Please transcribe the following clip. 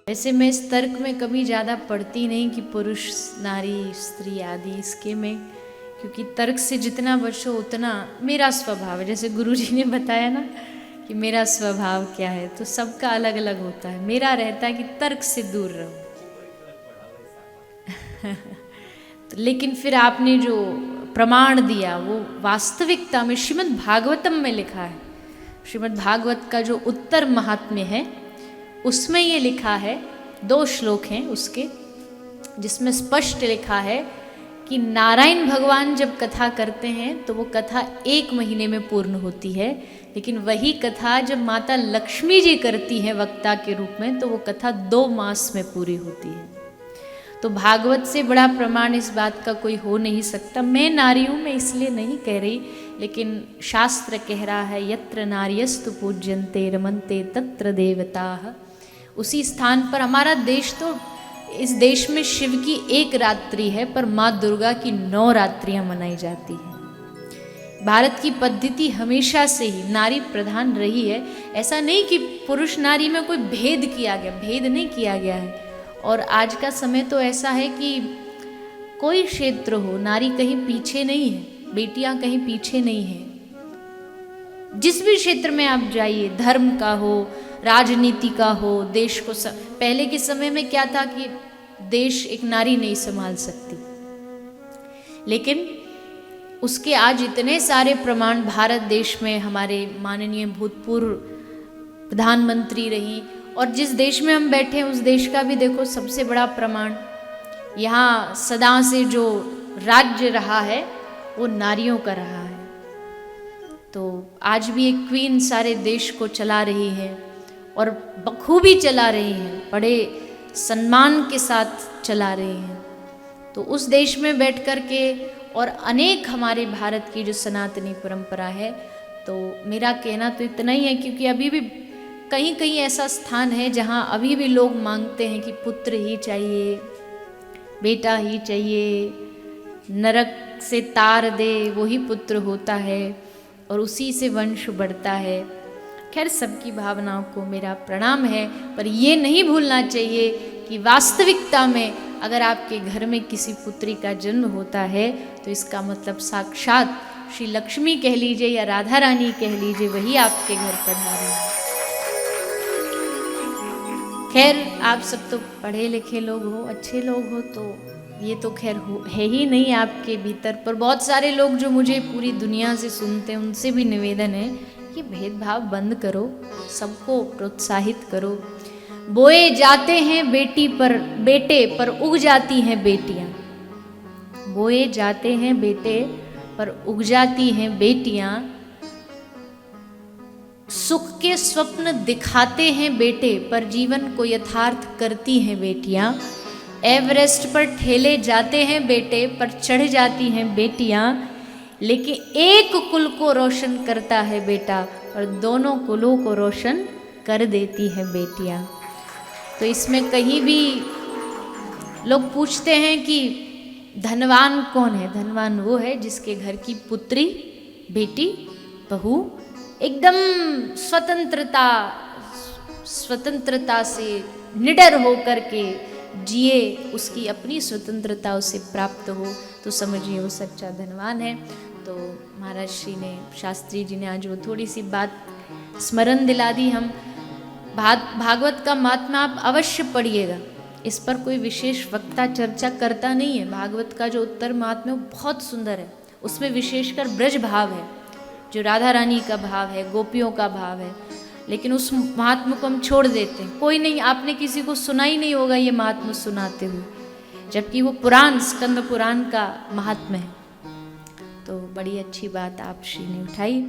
वैसे मैं इस तर्क में कभी ज़्यादा पढ़ती नहीं कि पुरुष नारी स्त्री आदि इसके में, क्योंकि तर्क से जितना बचो उतना मेरा स्वभाव है। जैसे गुरुजी ने बताया ना कि मेरा स्वभाव क्या है, तो सबका अलग अलग होता है। मेरा रहता है कि तर्क से दूर रहो। तो लेकिन फिर आपने जो प्रमाण दिया वो वास्तविकता में श्रीमद् भागवतम में लिखा है। श्रीमद् भागवत का जो उत्तर महात्म्य है उसमें ये लिखा है, 2 श्लोक हैं उसके, जिसमें स्पष्ट लिखा है कि नारायण भगवान जब कथा करते हैं तो वो कथा 1 महीने में पूर्ण होती है, लेकिन वही कथा जब माता लक्ष्मी जी करती हैं वक्ता के रूप में तो वो कथा 2 मास में पूरी होती है। तो भागवत से बड़ा प्रमाण इस बात का कोई हो नहीं सकता। मैं नारी हूँ, मैं इसलिए नहीं कह रही, लेकिन शास्त्र कह रहा है यत्र नार्यस्तु पूज्यन्ते रमन्ते तत्र देवताः। उसी स्थान पर हमारा देश, तो इस देश में शिव की 1 रात्रि है पर माँ दुर्गा की 9 रात्रियां मनाई जाती हैं। भारत की पद्धति हमेशा से ही नारी प्रधान रही है। ऐसा नहीं कि पुरुष नारी में कोई भेद किया गया, भेद नहीं किया गया है। और आज का समय तो ऐसा है कि कोई क्षेत्र हो, नारी कहीं पीछे नहीं है, बेटियां कहीं पीछे नहीं है। जिस भी क्षेत्र में आप जाइए, धर्म का हो, राजनीति का हो, देश को पहले के समय में क्या था कि देश एक नारी नहीं संभाल सकती, लेकिन उसके आज इतने सारे प्रमाण भारत देश में हमारे माननीय भूतपूर्व प्रधानमंत्री रही, और जिस देश में हम बैठे हैं उस देश का भी देखो सबसे बड़ा प्रमाण, यहाँ सदा से जो राज्य रहा है वो नारियों का रहा है। तो आज भी एक क्वीन सारे देश को चला रही है और बखूबी चला रही हैं, बड़े सम्मान के साथ चला रही हैं। तो उस देश में बैठ कर के और अनेक हमारे भारत की जो सनातनी परंपरा है, तो मेरा कहना तो इतना ही है, क्योंकि अभी भी कहीं कहीं ऐसा स्थान है जहाँ अभी भी लोग मांगते हैं कि पुत्र ही चाहिए, बेटा ही चाहिए, नरक से तार दे वही पुत्र होता है और उसी से वंश बढ़ता है। खैर, सबकी भावनाओं को मेरा प्रणाम है, पर ये नहीं भूलना चाहिए कि वास्तविकता में अगर आपके घर में किसी पुत्री का जन्म होता है तो इसका मतलब साक्षात श्री लक्ष्मी कह लीजिए या राधा रानी कह लीजिए, वही आपके घर पधारी है। खैर, आप सब तो पढ़े लिखे लोग हो, अच्छे लोग हो, तो ये तो खैर है ही नहीं आपके भीतर। पर बहुत सारे लोग जो मुझे पूरी दुनिया से सुनते हैं उनसे भी निवेदन है कि भेदभाव बंद करो, सबको प्रोत्साहित करो। बोए जाते हैं बेटे पर उग जाती हैं बेटियां। बोए जाते हैं बेटे पर उग जाती हैं बेटियां। सुख के स्वप्न दिखाते हैं बेटे पर जीवन को यथार्थ करती हैं बेटियां। एवरेस्ट पर ठेले जाते हैं बेटे पर चढ़ जाती हैं बेटियां। लेकिन एक कुल को रोशन करता है बेटा और दोनों कुलों को रोशन कर देती हैं बेटियां। तो इसमें कहीं भी लोग पूछते हैं कि धनवान कौन है? धनवान वो है जिसके घर की पुत्री, बेटी, बहू एकदम स्वतंत्रता से निडर होकर के जिए, उसकी अपनी स्वतंत्रता उसे प्राप्त हो, तो समझिए वो सच्चा धनवान है। तो महाराज श्री ने, शास्त्री जी ने आज वो थोड़ी सी बात स्मरण दिला दी। हम भागवत का महात्मा आप अवश्य पढ़िएगा, इस पर कोई विशेष वक्ता चर्चा करता नहीं है। भागवत का जो उत्तर महात्म्य वो बहुत सुंदर है, उसमें विशेषकर ब्रज भाव है, जो राधा रानी का भाव है, गोपियों का भाव है, लेकिन उस महात्मा को हम छोड़ देते हैं। कोई नहीं, आपने किसी को सुना ही नहीं होगा ये महात्मा सुनाते हुए, जबकि वो पुराण, स्कंद पुराण का महात्मा है। तो बड़ी अच्छी बात आप श्री ने उठाई।